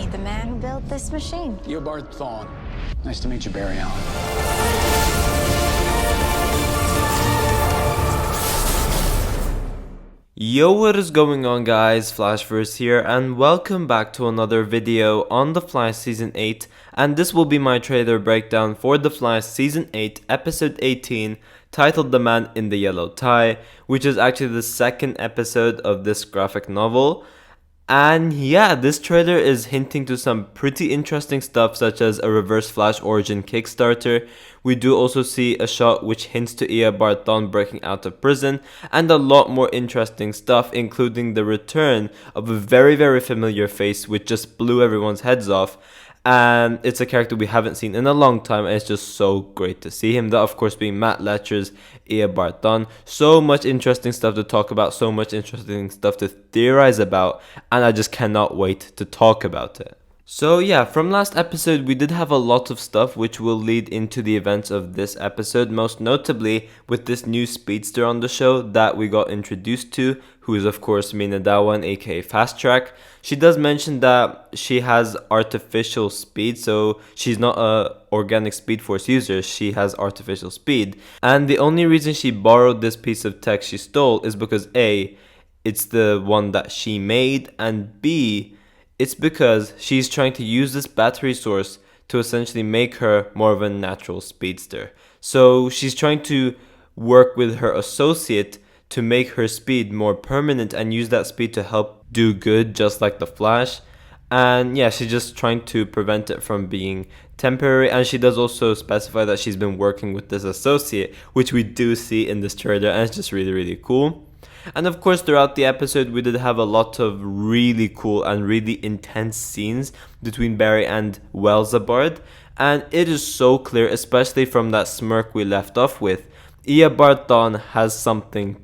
meet the man who built this machine. Eobard Thawne. Nice to meet you, Barry Allen. Yo, what is going on, guys? Flashverse here, and welcome back to another video on The Flash Season 8, and this will be my trailer breakdown for The Flash Season 8, Episode 18, titled The Man in the Yellow Tie, which is actually the second episode of this graphic novel. And yeah, this trailer is hinting to some pretty interesting stuff, such as a Reverse Flash origin Kickstarter. We do also see a shot which hints to Eobard Thawne breaking out of prison, and a lot more interesting stuff, including the return of a very familiar face which just blew everyone's heads off. And it's a character we haven't seen in a long time, and it's just so great to see him. That, of course, being Matt Letcher's Eobard Thawne. So much interesting stuff to talk about, so much interesting stuff to theorize about, and I just cannot wait to talk about it. So yeah, from last episode we did have a lot of stuff which will lead into the events of this episode, most notably with this new speedster on the show that we got introduced to, who is of course Meena Dahwan, aka Fast Track. She does mention that she has artificial speed, so she's not a organic Speed Force user, she has artificial speed. And the only reason she borrowed this piece of tech she stole is because A, it's the one that she made, and B, it's because she's trying to use this battery source to essentially make her more of a natural speedster. So she's trying to work with her associate to make her speed more permanent and use that speed to help do good, just like the Flash. And yeah, she's just trying to prevent it from being temporary. And she does also specify that she's been working with this associate, which we do see in this trailer, and it's just really cool. And of course, throughout the episode, we did have a lot of really cool and really intense scenes between Barry and Eobard. And it is so clear, especially from that smirk we left off with, Eobard Thawne has something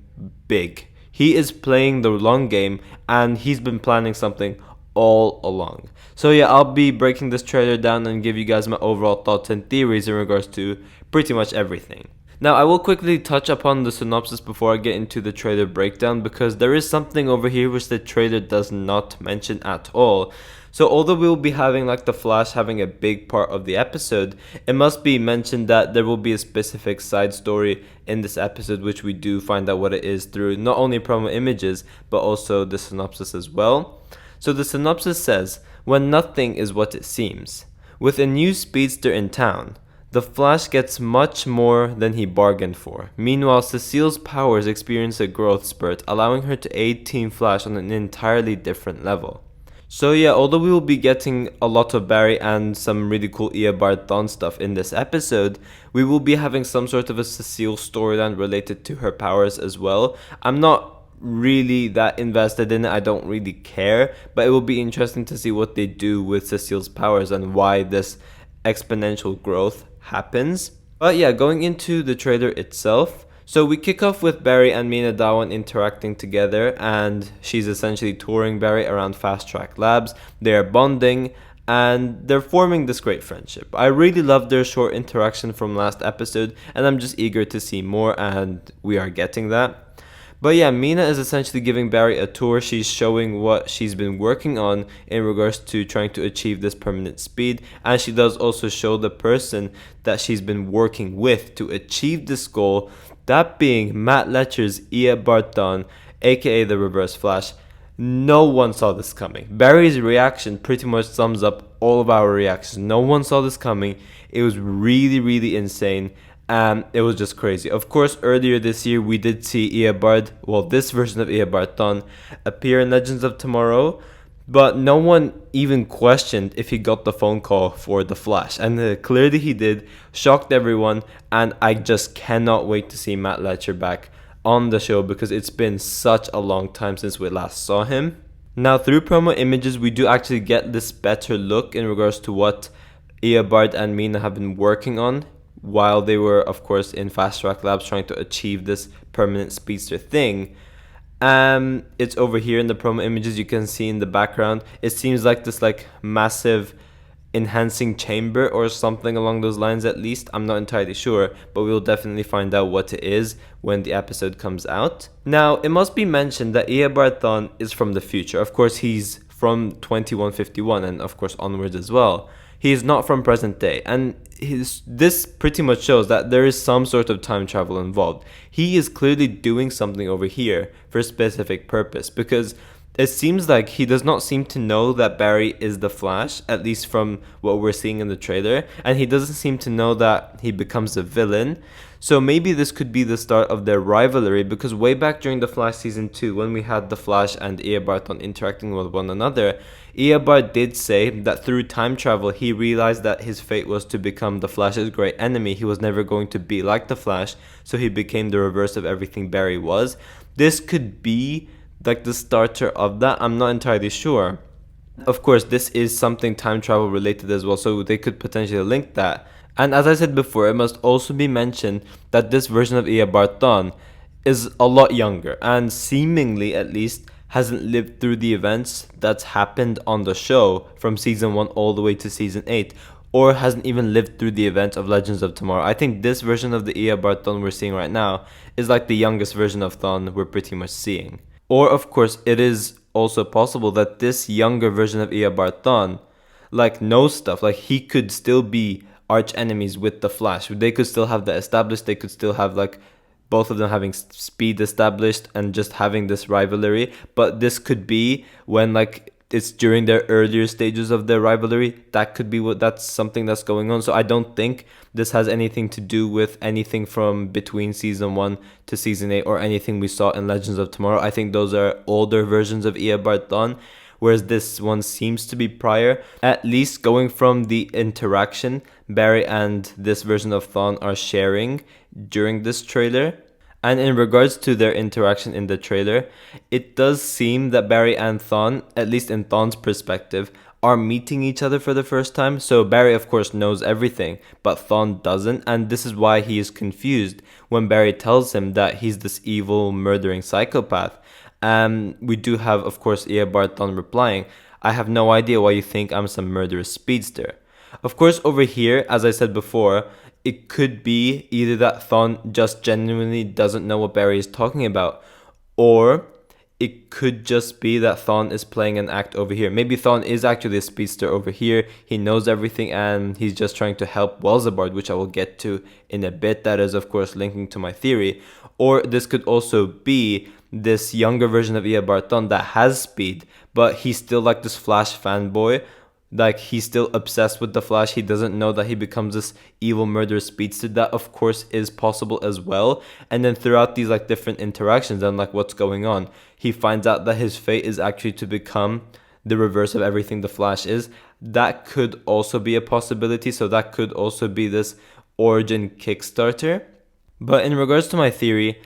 big. He is playing the long game, and he's been planning something all along. So yeah, I'll be breaking this trailer down and give you guys my overall thoughts and theories in regards to pretty much everything. Now, I will quickly touch upon the synopsis before I get into the trailer breakdown, because there is something over here which the trailer does not mention at all. So although we will be having like the Flash having a big part of the episode, it must be mentioned that there will be a specific side story in this episode, which we do find out what it is through not only promo images but also the synopsis as well. So the synopsis says, "When nothing is what it seems. With a new speedster in town, the Flash gets much more than he bargained for. Meanwhile, Cecile's powers experience a growth spurt, allowing her to aid Team Flash on an entirely different level." So yeah, although we will be getting a lot of Barry and some really cool Eobard Thawne stuff in this episode, we will be having some sort of a Cecile storyline related to her powers as well. I'm not really that invested in it, I don't really care, but it will be interesting to see what they do with Cecile's powers and why this exponential growth happens. But yeah, going into the trailer itself, so we kick off with Barry and Meena Dahwan interacting together, and she's essentially touring Barry around Fast Track Labs. They're bonding and they're forming this great friendship. I really loved their short interaction from last episode, and I'm just eager to see more, and we are getting that. But yeah, Meena is essentially giving Barry a tour. She's showing what she's been working on in regards to trying to achieve this permanent speed. And she does also show the person that she's been working with to achieve this goal, that being Matt Letcher's Eobard Thawne, aka the Reverse Flash. No one saw this coming. Barry's reaction pretty much sums up all of our reactions. No one saw this coming. It was really insane. It was just crazy. Of course, earlier this year we did see Eobard, well, this version of Eobard Thawne, appear in Legends of Tomorrow, but no one even questioned if he got the phone call for the Flash, and clearly he did. Shocked everyone, and I just cannot wait to see Matt Letcher back on the show, because it's been such a long time since we last saw him. Now, through promo images, we do actually get this better look in regards to what Eobard and Meena have been working on while they were, of course, in Fast Track Labs trying to achieve this permanent speedster thing. It's over here in the promo images. You can see in the background, it seems like this massive enhancing chamber or something along those lines, at least. I'm not entirely sure, but we'll definitely find out what it is when the episode comes out. Now, it must be mentioned that Eobard Thawne is from the future. Of course, he's from 2151 and of course onwards as well. He is not from present day, and this pretty much shows that there is some sort of time travel involved. He is clearly doing something over here for a specific purpose, because it seems like he does not seem to know that Barry is the Flash, at least from what we're seeing in the trailer, and he doesn't seem to know that he becomes a villain. So maybe this could be the start of their rivalry, because way back during the Flash season 2, when we had the Flash and Eobard Thawne interacting with one another, Eobard did say that through time travel he realized that his fate was to become the Flash's great enemy. He was never going to be like the Flash, so he became the reverse of everything Barry was. This could be like the starter of that. I'm not entirely sure. Of course, this is something time travel related as well, so they could potentially link that. And as I said before, it must also be mentioned that this version of Eobard Thawne is a lot younger, and seemingly at least hasn't lived through the events that's happened on the show from season 1 all the way to season 8, or hasn't even lived through the events of Legends of Tomorrow. I think this version of the Eobard Thawne we're seeing right now is like the youngest version of Thawne we're pretty much seeing. Or of course, it is also possible that this younger version of Eobard Thawne like knows stuff, like he could still be arch enemies with the Flash. They could still have that established. They could still have like both of them having speed established and just having this rivalry. But this could be when like it's during their earlier stages of their rivalry. That could be that's something that's going on. So I don't think this has anything to do with anything from between season 1 to season 8 or anything we saw in Legends of Tomorrow. I think those are older versions of Eobard Thawne, whereas this one seems to be prior. At least going from the interaction Barry and this version of Thawne are sharing during this trailer. And in regards to their interaction in the trailer, it does seem that Barry and Thawne, at least in Thawne's perspective, are meeting each other for the first time. So Barry of course knows everything, but Thawne doesn't, and this is why he is confused when Barry tells him that he's this evil murdering psychopath. We do have of course Eobard Thawne replying, "I have no idea why you think I'm some murderous speedster." Of course over here, as I said before, it could be either that Thawne just genuinely doesn't know what Barry is talking about, or it could just be that Thawne is playing an act over here. Maybe Thawne is actually a speedster over here. He knows everything and he's just trying to help Welzabard, which I will get to in a bit. That is of course linking to my theory. Or this could also be this younger version of Eobard Thawne that has speed, but he's still like this Flash fanboy. Like he's still obsessed with the Flash. He doesn't know that he becomes this evil murderous speedster. That of course is possible as well. And then throughout these like different interactions and like what's going on, he finds out that his fate is actually to become the reverse of everything the Flash is. That could also be a possibility. So that could also be this origin Kickstarter. But in regards to my theory,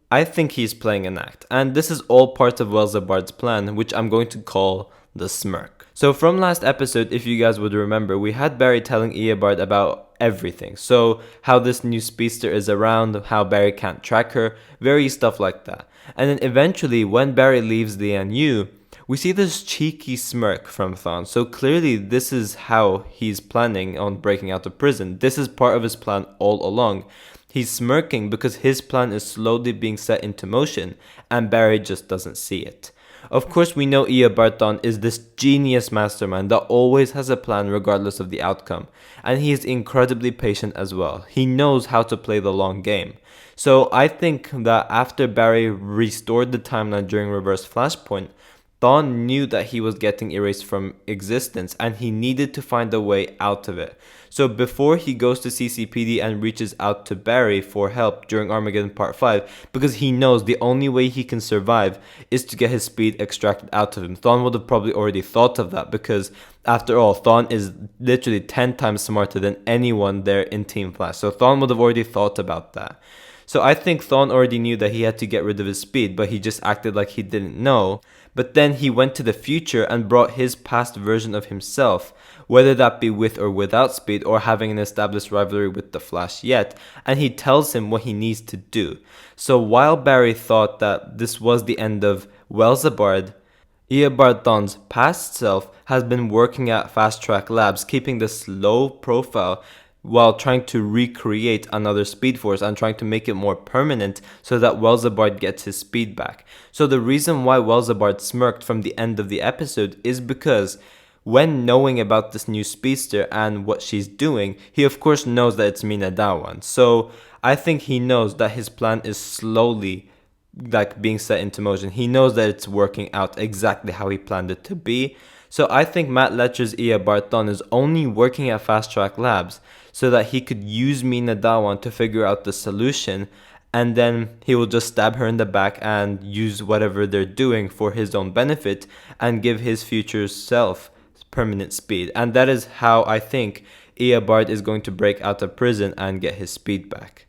I think he's playing an act. And this is all part of Welzabard's plan, which I'm going to call the smirk. So from last episode, if you guys would remember, we had Barry telling Eobard about everything. So how this new speedster is around, how Barry can't track her, various stuff like that. And then eventually, when Barry leaves Lian, we see this cheeky smirk from Thawne. So clearly this is how he's planning on breaking out of prison. This is part of his plan all along. He's smirking because his plan is slowly being set into motion and Barry just doesn't see it. Of course, we know Eobard Thawne is this genius mastermind that always has a plan regardless of the outcome. And he is incredibly patient as well. He knows how to play the long game. So I think that after Barry restored the timeline during Reverse Flashpoint, Thawne knew that he was getting erased from existence and he needed to find a way out of it. So before he goes to CCPD and reaches out to Barry for help during Armageddon Part 5, because he knows the only way he can survive is to get his speed extracted out of him. Thawne would have probably already thought of that because after all, Thawne is literally 10 times smarter than anyone there in Team Flash. So Thawne would have already thought about that. So I think Thawne already knew that he had to get rid of his speed, but he just acted like he didn't know. But then he went to the future and brought his past version of himself, whether that be with or without speed or having an established rivalry with the Flash yet, and he tells him what he needs to do. So while Barry thought that this was the end of Welzabard, Eobard Thawne's past self has been working at Fast Track Labs, keeping this low profile while trying to recreate another Speed Force and trying to make it more permanent so that Eobard gets his speed back. So the reason why Eobard smirked from the end of the episode is because when knowing about this new speedster and what she's doing, he of course knows that it's Meena Dahwan. So I think he knows that his plan is slowly being set into motion. He knows that it's working out exactly how he planned it to be. So I think Matt Letcher's Eobard Thawne is only working at Fast Track Labs so that he could use Meena Dahwan to figure out the solution, and then he will just stab her in the back and use whatever they're doing for his own benefit and give his future self permanent speed. And that is how I think Eobard is going to break out of prison and get his speed back.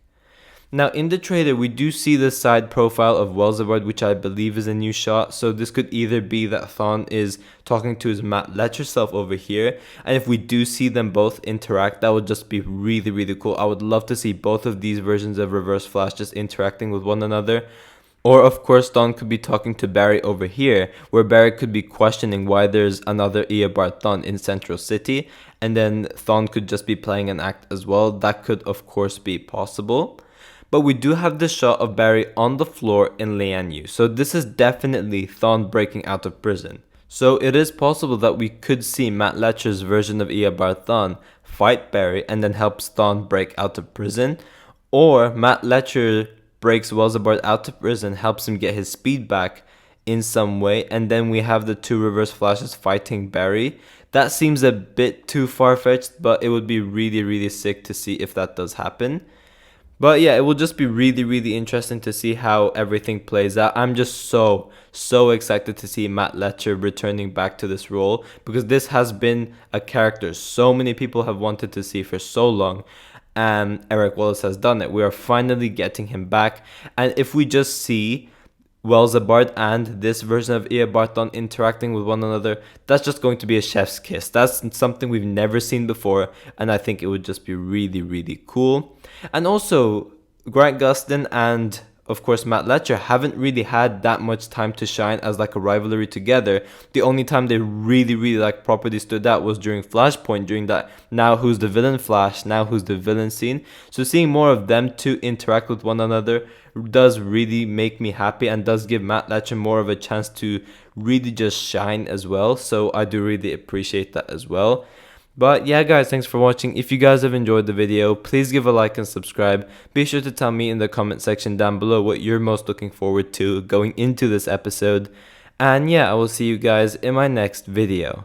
Now in the trailer we do see the side profile of Eobard, which I believe is a new shot, so this could either be that Thawne is talking to his Matt Letcher self over here, and if we do see them both interact, that would just be really cool. I would love to see both of these versions of Reverse Flash just interacting with one another. Or of course Thawne could be talking to Barry over here, where Barry could be questioning why there's another Eobard Thawne in Central City, and then Thawne could just be playing an act as well. That could of course be possible. But we do have this shot of Barry on the floor in Lian. So this is definitely Thawne breaking out of prison. So it is possible that we could see Matt Letcher's version of Eobard Thawne fight Barry and then helps Thawne break out of prison. Or Matt Letcher breaks Eobard out of prison, helps him get his speed back in some way, and then we have the two Reverse Flashes fighting Barry. That seems a bit too far-fetched, but it would be really sick to see if that does happen. But yeah, it will just be really interesting to see how everything plays out. I'm just so excited to see Matt Letcher returning back to this role, because this has been a character so many people have wanted to see for so long, and Eric Wallace has done it. We are finally getting him back, and if we just see Eobard and this version of Eobard Thawne interacting with one another, that's just going to be a chef's kiss. That's something we've never seen before, and I think it would just be really cool. And also, Grant Gustin and of course Matt Letcher haven't really had that much time to shine as like a rivalry together. The only time they really like properly stood out was during Flashpoint, during that now who's the villain Flash, now who's the villain scene. So seeing more of them two interact with one another does really make me happy and does give Matt Letcher more of a chance to really just shine as well. So I do really appreciate that as well. But yeah guys, thanks for watching. If you guys have enjoyed the video, please give a like and subscribe. Be sure to tell me in the comment section down below what you're most looking forward to going into this episode. And yeah, I will see you guys in my next video.